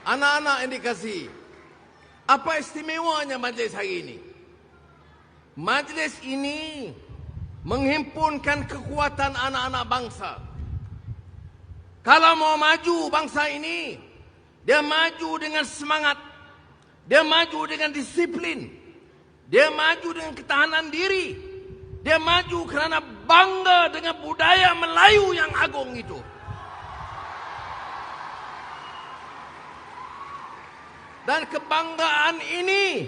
anak-anak yang dikasihi, apa istimewanya majlis hari ini? Majlis ini menghimpunkan kekuatan anak-anak bangsa. Kalau mau maju bangsa ini, dia maju dengan semangat, dia maju dengan disiplin, dia maju dengan ketahanan diri, dia maju kerana bangga dengan budaya Melayu yang agung itu. Dan kebanggaan ini,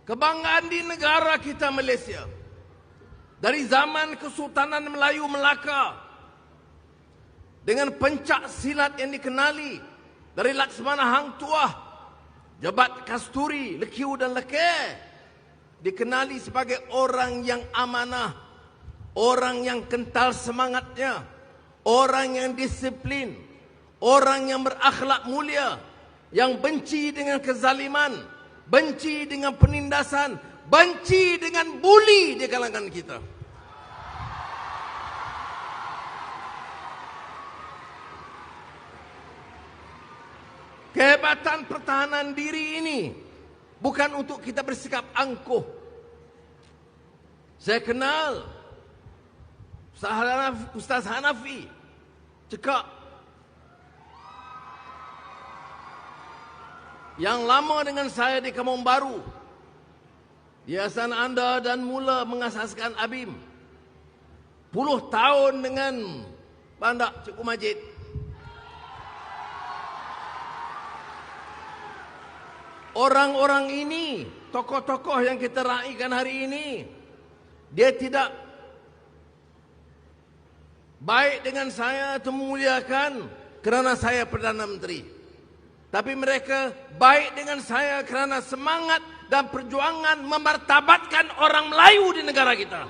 kebanggaan di negara kita Malaysia, dari zaman Kesultanan Melayu Melaka, dengan pencak silat yang dikenali dari Laksmana Hang Tuah, Jabat Kasturi, Lekiu dan Lekeh, dikenali sebagai orang yang amanah, orang yang kental semangatnya, orang yang disiplin, orang yang berakhlak mulia, yang benci dengan kezaliman, benci dengan penindasan, benci dengan buli di kalangan kita. Kehebatan pertahanan diri ini bukan untuk kita bersikap angkuh. Saya kenal Ustaz Hanafi cakap, yang lama dengan saya di Kampung Baru, Yayasan anda dan mula mengasaskan ABIM, 10 tahun dengan Pandak Cikgu Majid. Orang-orang ini, tokoh-tokoh yang kita raikan hari ini, dia tidak baik dengan saya atau memuliakan kerana saya Perdana Menteri. Tapi mereka baik dengan saya kerana semangat dan perjuangan memartabatkan orang Melayu di negara kita.